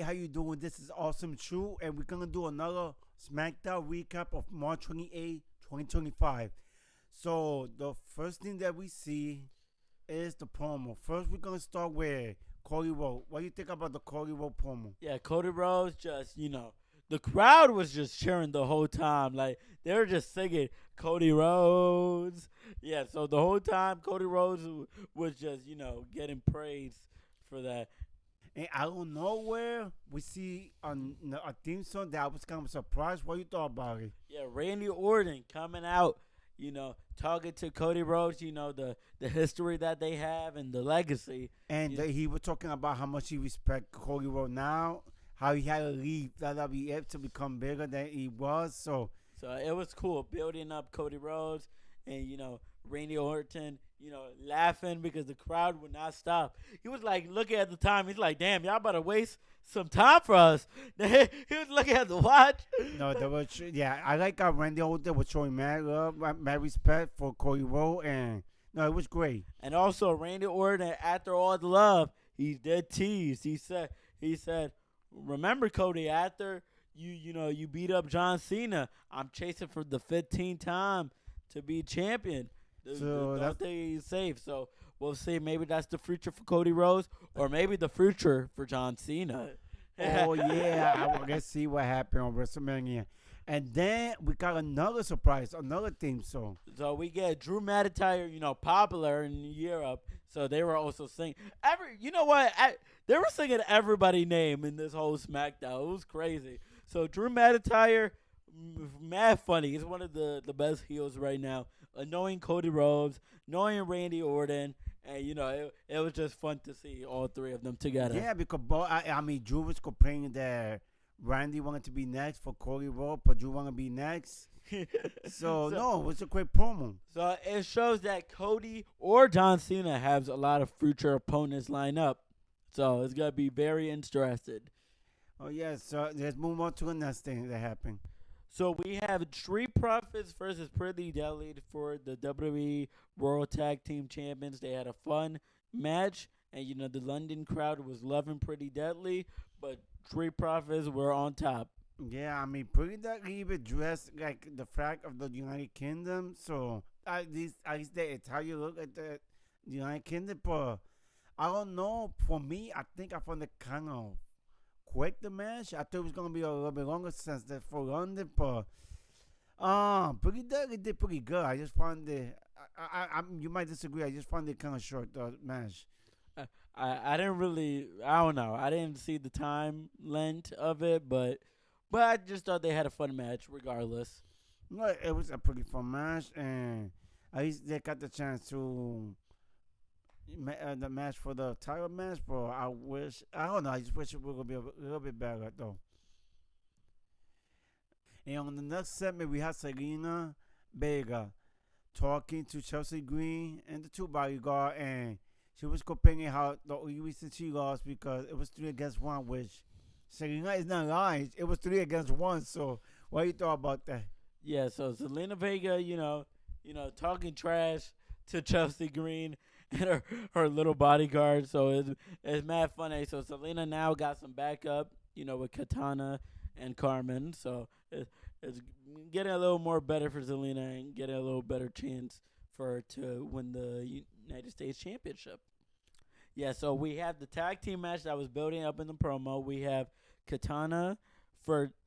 how you doing? This is Awesome True, and we're gonna do another SmackDown recap of March 28, 2025. So the first thing that we see is the promo. First, we're gonna start with Cody Rhodes. What do you think about the Cody Rhodes promo? Yeah, Cody Rhodes just, the crowd was just cheering the whole time. Like, they were just singing Cody Rhodes. Yeah, so the whole time Cody Rhodes was just, getting praised for that. And out of nowhere, we see a theme song that I was kind of surprised. What you thought about it? Yeah, Randy Orton coming out, talking to Cody Rhodes, the history that they have and the legacy. And he was talking about how much he respects Cody Rhodes now, how he had to leave WWE to become bigger than he was. So it was cool building up Cody Rhodes and, Randy Orton, laughing because the crowd would not stop. He was like looking at the time. He's like, damn, y'all better waste some time for us. He was looking at the watch. No, I like how Randy Orton was showing mad love, mad respect for Cody Rhodes, and no, it was great. And also Randy Orton, after all the love, he did tease. He said, remember, Cody, after you beat up John Cena, I'm chasing for the 15th time to be champion. So don't think he's safe. So we'll see. Maybe that's the future for Cody Rhodes, or maybe the future for John Cena. Oh yeah, I want to see what happened on WrestleMania. And then we got another surprise, another theme song. So we get Drew McIntyre, popular in Europe. So they were also singing they were singing everybody's name in this whole SmackDown. It was crazy. So Drew McIntyre, mad funny. He's one of the best heels right now. Annoying Cody Rhodes, annoying Randy Orton, and it was just fun to see all three of them together. Yeah, because Drew was complaining that Randy wanted to be next for Cody Rhodes, but Drew wanted to be next. So no, it was a great promo. So it shows that Cody or John Cena has a lot of future opponents lined up. So it's gonna be very interesting. Oh yeah, so let's move on to the next thing that happened. So we have Street Profits versus Pretty Deadly for the WWE World Tag Team Champions. They had a fun match, and the London crowd was loving Pretty Deadly, but Street Profits were on top. Yeah, Pretty Deadly even dressed like the flag of the United Kingdom. So at least it's how you look at the United Kingdom. But I don't know. For me, I think I found it kind of quick, the match. I thought it was gonna be a little bit longer since that for London, but Pretty Deadly did pretty good. I just found it. You might disagree. I just found it kind of short, the match. I didn't really. I don't know. I didn't see the time length of it, but I just thought they had a fun match regardless. No, it was a pretty fun match, and at least they got the chance to the match for the title match, but I don't know, I just wish it would be a little bit better though. And on the next segment, we have Selena Vega talking to Chelsea Green and the two bodyguard, and she was complaining how the only reason she lost because it was 3-against-1, which Selena is not lying. It was 3-against-1. So what do you thought about that? Yeah, so Selena Vega, talking trash to Chelsea Green and her little bodyguard. So it's mad funny. So Selena now got some backup, with Katana and Carmen. So it's getting a little more better for Selena and getting a little better chance for her to win the United States Championship. Yeah, so we have the tag team match that was building up in the promo. We have Katana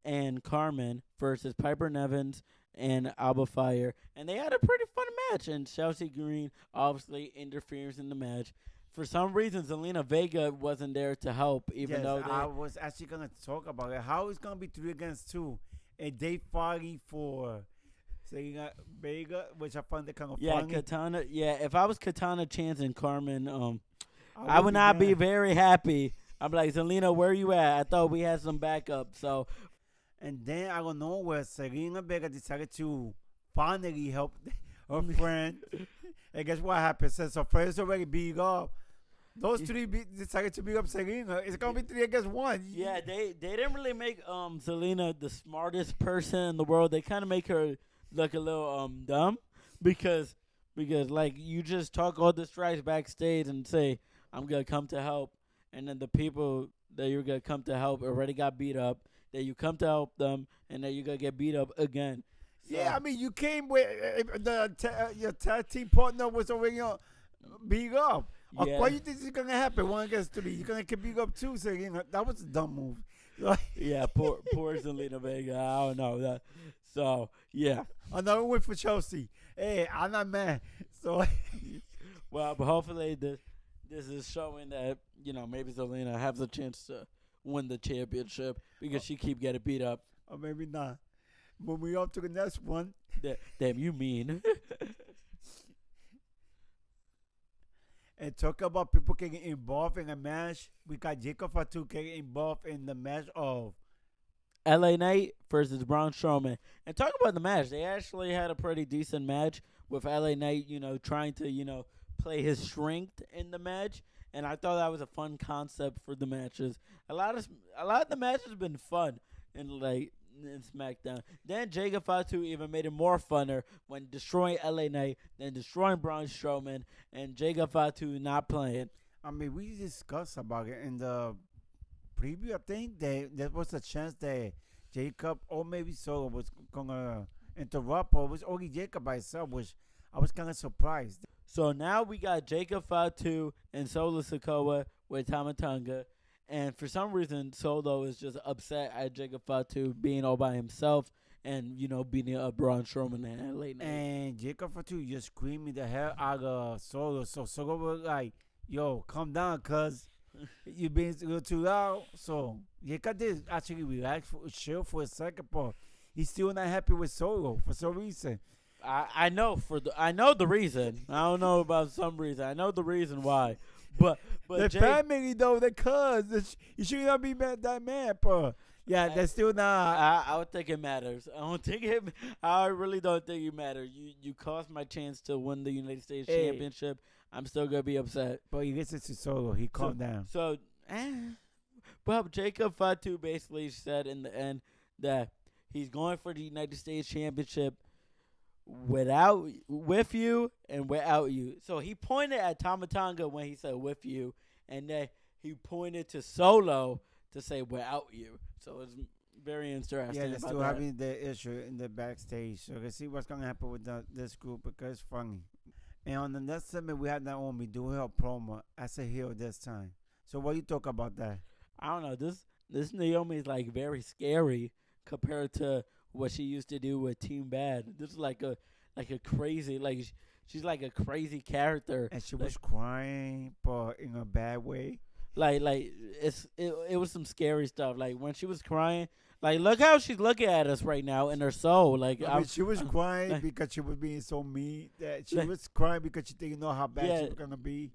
and Carmen versus Piper Nevins and Alba Fire. And they had a pretty fun match. And Chelsea Green obviously interferes in the match. For some reason, Zelina Vega wasn't there to help, even though I was actually going to talk about it. How it's going to be 3-against-2, and they fighting for Zelina Vega, which I find it kind of funny. Katana. Yeah, if I was Katana, Chance, and Carmen, I would not be very happy. I'm like, Zelina, where you at? I thought we had some backup. So, and then I don't know where Zelina Vega decided to finally help her friend. And guess what happened? Since her friends already beat up, those three decided to beat up Selena. It's gonna be 3-against-1. Yeah, they didn't really make Selena the smartest person in the world. They kind of make her look a little dumb because like you just talk all this trash backstage and say I'm gonna come to help, and then the people that you're gonna come to help already got beat up. That you come to help them, and that you're gonna get beat up again. So, Yeah, I mean, you came with your tag team partner was already beat up. yeah, What do you think is gonna happen? 1 against 3, you're gonna get beat up too. So that was a dumb move. Like, yeah. Poor Zelina Vega. I don't know that. So yeah. another win for Chelsea. Hey, I'm not mad. So Well, but hopefully this is showing that maybe Zelina has a chance to win the championship because she keep getting beat up. or maybe not. Moving on to the next one. Damn, you mean? And talk about people getting involved in a match. We got Jacob Fatu getting involved in the match of LA Knight versus Braun Strowman. And talk about the match. They actually had a pretty decent match with LA Knight, trying to, play his strength in the match. And I thought that was a fun concept for the matches. A lot of the matches have been fun in SmackDown. Then Jacob Fatu even made it more funner when destroying LA Knight, then destroying Braun Strowman, and Jacob Fatu not playing. I mean, we discussed about it in the preview. I think there was a chance that Jacob or maybe Solo was gonna interrupt, or it was only Jacob by himself, which I was kind of surprised. So now we got Jacob Fatu and Solo Sikoa with Tama Tonga. And for some reason, Solo is just upset at Jacob Fatu being all by himself and, beating up Braun Strowman and LA Knight. And Jacob Fatu just screaming the hell out of Solo. So Solo was like, yo, calm down, cuz you being a little too loud. So Jacob did actually relax, chill for a second, but he's still not happy with Solo for some reason. I know the reason. I don't know about some reason. I know the reason why. But the family though, the cuz you should not be that mad, but yeah, that's still not. I don't think it matters. I really don't think it matters. You cost my chance to win the United States Championship. I'm still gonna be upset. But he listens to Solo. He calmed down. So, well, Jacob Fatu basically said in the end that he's going for the United States Championship with you and without you. So he pointed at Tama Tonga when he said with you, and then he pointed to Solo to say without you. So it's very interesting. Yeah, they're about still that. having the issue in the backstage. So let's see what's gonna happen with this group because it's funny. And on the next segment, we have Naomi doing her promo as a heel this time. So what do you talk about that? I don't know. This Naomi is like very scary compared to what she used to do with Team Bad. This is like a crazy, she's like a crazy character. And she was crying, but in a bad way. It was some scary stuff. Like when she was crying, like look how she's looking at us right now in her soul. Like I mean, she was crying because she was being so mean. That she was crying because she didn't know how bad she was gonna be.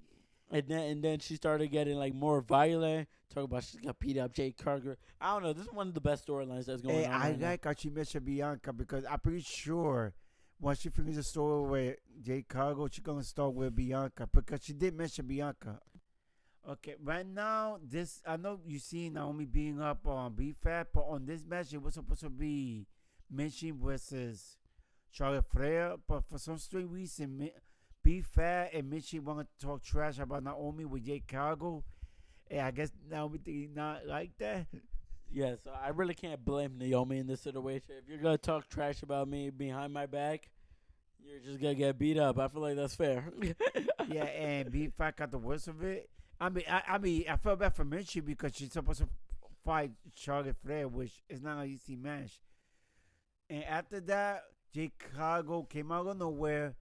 And then she started getting like more violent. Talk about she's got beat up Jade Cargill. I don't know. This is one of the best storylines that's going on. I like how she mentioned Bianca because I'm pretty sure once she finishes the story with Jade Cargill, she's gonna start with Bianca because she did mention Bianca. Okay, right now I know you see Naomi being up on B-Fat, but on this match it was supposed to be Michi versus Charlotte Flair, but for some strange reason, B-Fat and Michi want to talk trash about Naomi with Jade Cargill. And I guess Naomi did not like that. Yeah, so I really can't blame Naomi in this situation. If you're going to talk trash about me behind my back, you're just going to get beat up. I feel like that's fair. Yeah, and B-Fat got the worst of it. I mean, I felt bad for Michi because she's supposed to fight Charlotte Flair, which is not an easy match. And after that, Jade Cargill came out of nowhere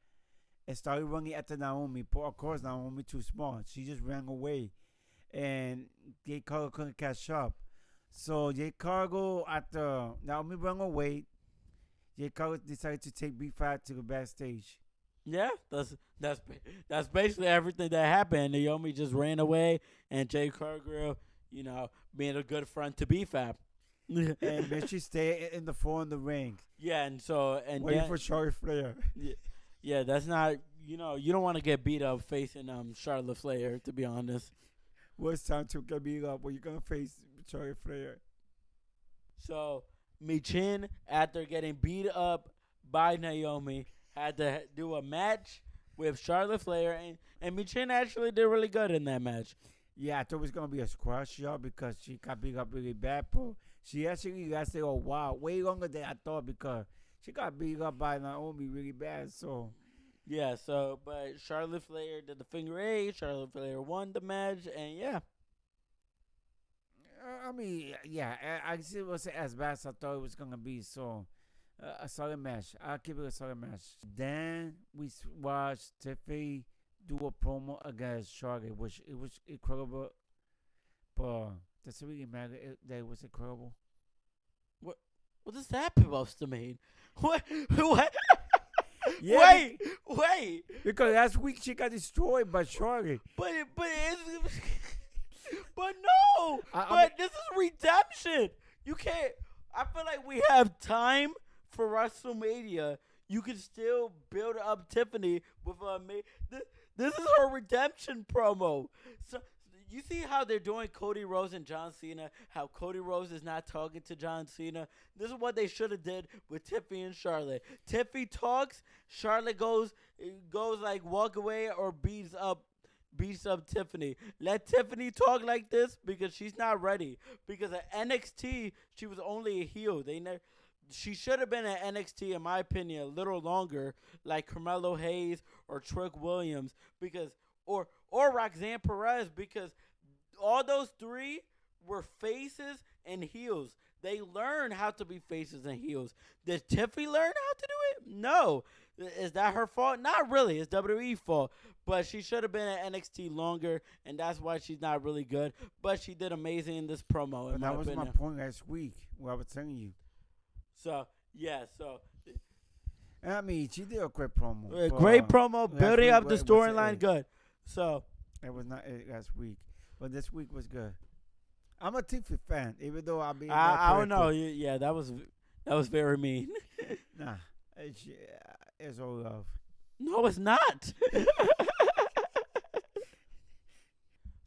and started running after Naomi. But of course, Naomi too small. She just ran away. And Jade Cargill couldn't catch up. So Jade Cargill, after Naomi ran away, Jade Cargill decided to take B-Fat to the backstage. Yeah, that's basically everything that happened. Naomi just ran away, and Jade Cargill, being a good friend to B-Fab. And then she stayed in the floor in the ring. Yeah, waiting for Charlotte Flair. Yeah, that's not you don't want to get beat up facing Charlotte Flair, to be honest. Well, it's time to get beat up when you're gonna face Charlotte Flair. So Michin, after getting beat up by Naomi, had to do a match with Charlotte Flair, and Michin actually did really good in that match. Yeah, I thought it was gonna be a squash job because she got beat up really bad, but she actually lasted a while, way longer than I thought because she got beat up by Naomi really bad. So Yeah, so, but Charlotte Flair did the finger eight. Charlotte Flair won the match, and yeah. I mean, yeah, I see it wasn't as bad as I thought it was gonna be. So a solid match. I'll give it a solid match. Then we watched Tiffany do a promo against Charlotte, which it was incredible. But does it really matter that it was incredible? What does that supposed to mean? What? What? Yeah, Wait. because last week she got destroyed by Charlotte. But it's, but no. But this is redemption. You can't. I feel like we have time for WrestleMania. You can still build up Tiffany with this is her redemption promo. So you see how they're doing Cody Rhodes and John Cena, how Cody Rhodes is not talking to John Cena. This is what they should have did with Tiffany and Charlotte. Tiffany talks, Charlotte goes like walk away or beats up Tiffany. Let Tiffany talk like this because she's not ready. Because at NXT, she was only a heel. She should have been at NXT, in my opinion, a little longer, like Carmelo Hayes or Trick Williams, or Roxanne Perez, because all those three were faces and heels. They learned how to be faces and heels. Did Tiffany learn how to do it? No. Is that her fault? Not really. It's WWE's fault. But she should have been at NXT longer, and that's why she's not really good. But she did amazing in this promo. But that was my point last week, what I was telling you. So, yeah, I mean, she did a great promo. Great promo, building up the storyline good. So it was not last week, but this week was good. I'm a Tiffany fan, even though I'll be. I don't know. Yeah, that was very mean. Nah, it's all love. No, it's not.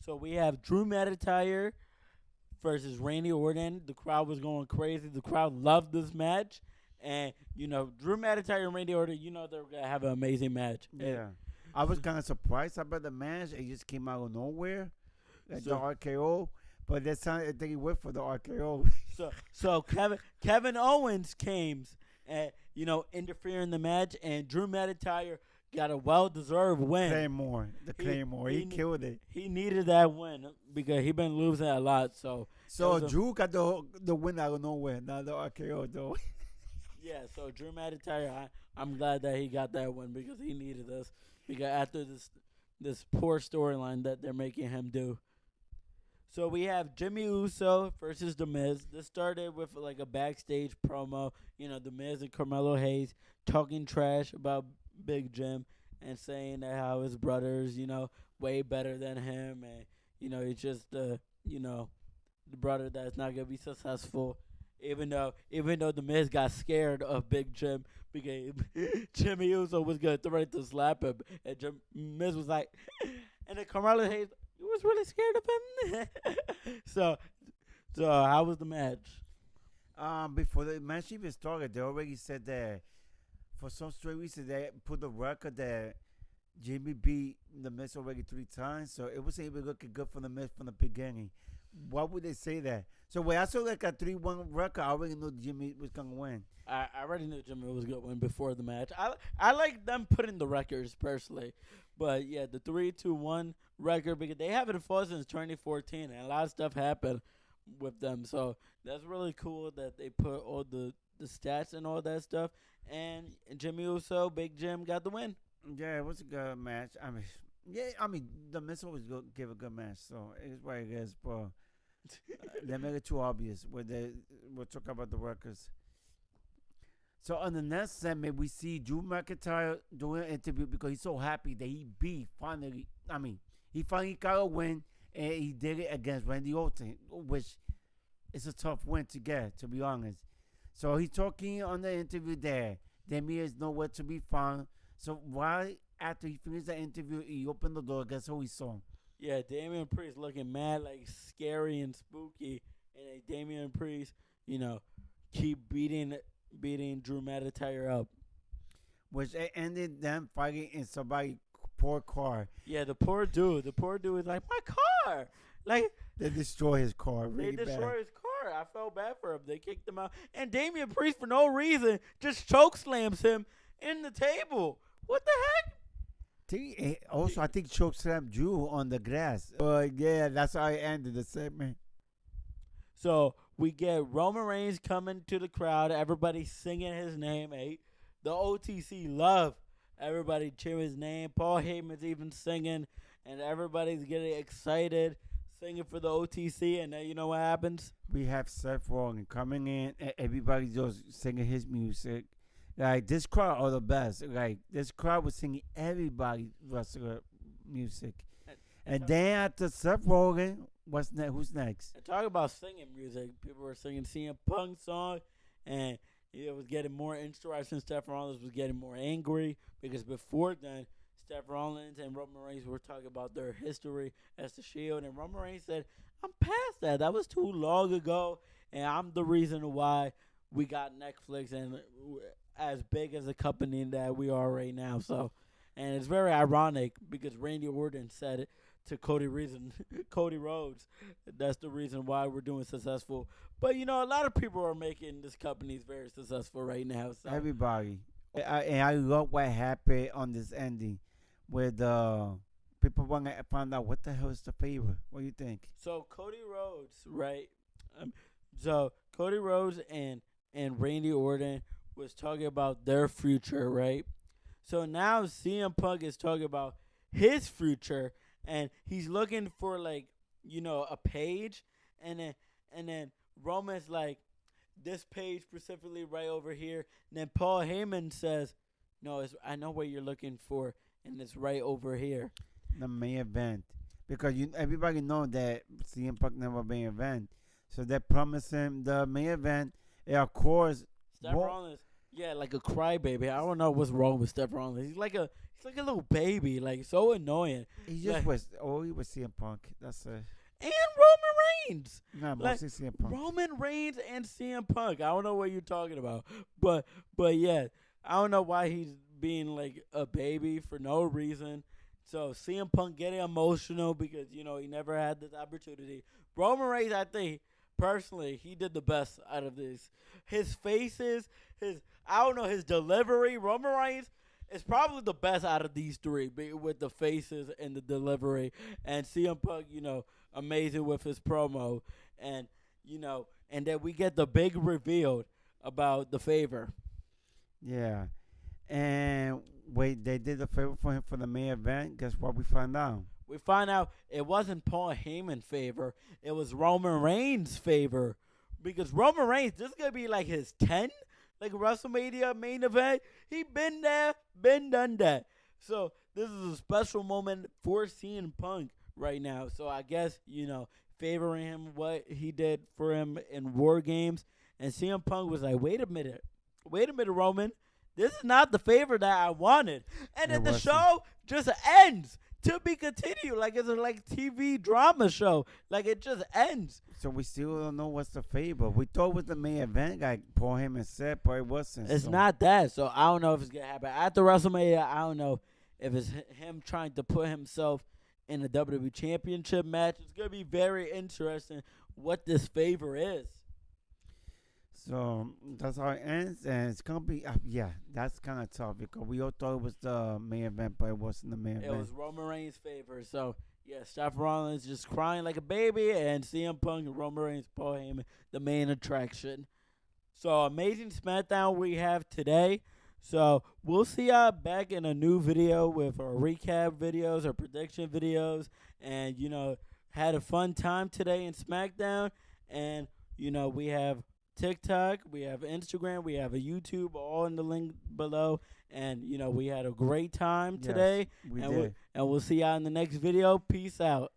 So we have Drew McIntyre versus Randy Orton. The crowd was going crazy. The crowd loved this match. And, Drew McIntyre and Randy Orton, they're going to have an amazing match. Yeah. I was kind of surprised about the match. It just came out of nowhere. Like the RKO. But this time, I think he went for the RKO. So Kevin Owens came and, interfere in the match. And Drew McIntyre got a well-deserved win. Claymore. He killed it. He needed that win because he been losing a lot. So Drew got the win out of nowhere, not the RKO, though. Yeah, so Drew McIntyre, I'm glad that he got that win because he needed this. Because after this poor storyline that they're making him do. So we have Jimmy Uso versus The Miz. This started with like a backstage promo. The Miz and Carmelo Hayes talking trash about Big Jim and saying that how his brother's, way better than him. And, he's just, the brother that's not going to be successful. Even though The Miz got scared of Big Jim because Jimmy Uso was going to threaten to slap him. And Miz was like, and then Carmelo Hayes, you was really scared of him? So how was the match? Before the match even started, they already said that for some strange reason they put the record that Jimmy beat The Miz already 3 times. So it wasn't even looking good for The Miz from the beginning. Why would they say that? So when I saw like a 3-1 record, I already knew Jimmy was going to win. I already knew Jimmy was going to win before the match. I like them putting the records personally. But, yeah, the 3-2-1 record, because they haven't fought since 2014, and a lot of stuff happened with them. So that's really cool that they put all the stats and all that stuff. And Jimmy Uso, Big Jim, got the win. Yeah, it was a good match. The Miz always give a good match, so it's what it is. But they make it too obvious when we'll talk about the records. So on the next segment, we see Drew McIntyre doing an interview because he's so happy that he finally got a win, and he did it against Randy Orton, which is a tough win to get, to be honest. So he's talking on the interview there. Damian is nowhere to be found. So right after he finished the interview, he opened the door. Guess who he saw? Yeah, Damian Priest looking mad, like scary and spooky, and Damian Priest, keep beating Drew McIntyre up. Which ended them fighting in somebody's poor car. Yeah, the poor dude is like, my car. car. Like, They destroy his car they really bad. destroyed his car. I felt bad for him. They kicked him out. And Damian Priest, for no reason, just choke slams him in the table. What the heck? Also, I think chokeslam Drew on the grass. But yeah, that's how it ended the segment. So we get Roman Reigns coming to the crowd. Everybody singing his name. The OTC love everybody cheering his name. Paul Heyman's even singing, and everybody's getting excited, singing for the OTC. And then you know what happens? We have Seth Rollins coming in, and everybody's just singing his music. Like, this crowd are the best. Like, this crowd was singing everybody's wrestler music. And then after Seth Rollins, who's next? And talk about singing music. People were singing CM Punk song, and it was getting more interesting. Seth Rollins was getting more angry because before then, Seth Rollins and Roman Reigns were talking about their history as the Shield, and Roman Reigns said, "I'm past that. That was too long ago, and I'm the reason why we got Netflix and as big as a company that we are right now." So, and it's very ironic because Randy Orton said it to Cody Rhodes. That's the reason why we're doing successful. But, you know, a lot of people are making this company very successful right now. So. Everybody. And I love what happened on this ending with people want to find out what the hell is the favor. What do you think? So Cody Rhodes, right? So Cody Rhodes and Randy Orton was talking about their future, right? So now CM Punk is talking about his future, and he's looking for, like, you know, a page, and then Roman's like, this page specifically right over here. And then Paul Heyman says, no, I know what you're looking for, and it's right over here. The main event. Because everybody know that CM Punk never main event. So they promised him the main event. And of course, Seth Rollins, yeah, like a crybaby. I don't know what's wrong with Seth Rollins. He's like a little baby, like so annoying. He just was CM Punk. That's it. And Roman Reigns. No, mostly CM Punk. Roman Reigns and CM Punk. I don't know what you're talking about. But yeah, I don't know why he's being like a baby for no reason. So CM Punk getting emotional because, you know, he never had this opportunity. Roman Reigns, I think, personally, he did the best out of this. His faces, his delivery. Roman Reigns is probably the best out of these three with the faces and the delivery. And CM Punk, you know, amazing with his promo. And, you know, and then we get the big reveal about the favor. Yeah. And wait, they did a favor for him for the main event. Guess what we found out? We find out it wasn't Paul Heyman's favor. It was Roman Reigns' favor. Because Roman Reigns, this is going to be like his 10th, like WrestleMania main event. He been there, been done that. So this is a special moment for CM Punk right now. So I guess, you know, favoring him what he did for him in War Games. And CM Punk was like, wait a minute, Roman. This is not the favor that I wanted. And then the show just ends. To be continued, like it's a TV drama show, like it just ends. So we still don't know what's the favor. We thought it was the main event, like Paul Heyman said, but it wasn't. It's not that. So I don't know if it's gonna happen after WrestleMania. I don't know if it's him trying to put himself in a WWE Championship match. It's gonna be very interesting what this favor is. So that's how it ends, and it's gonna be that's kind of tough because we all thought it was the main event, but it wasn't the main event. It was Roman Reigns' favor. So yeah, Seth Rollins just crying like a baby, and CM Punk and Roman Reigns, Paul Heyman, the main attraction. So amazing SmackDown we have today. So we'll see y'all back in a new video with our recap videos, our prediction videos, and you know, had a fun time today in SmackDown, and you know, we have TikTok, we have Instagram, we have a YouTube, all in the link below. And, you know, we had a great time today. Yes, we did. And we'll see y'all in the next video. Peace out.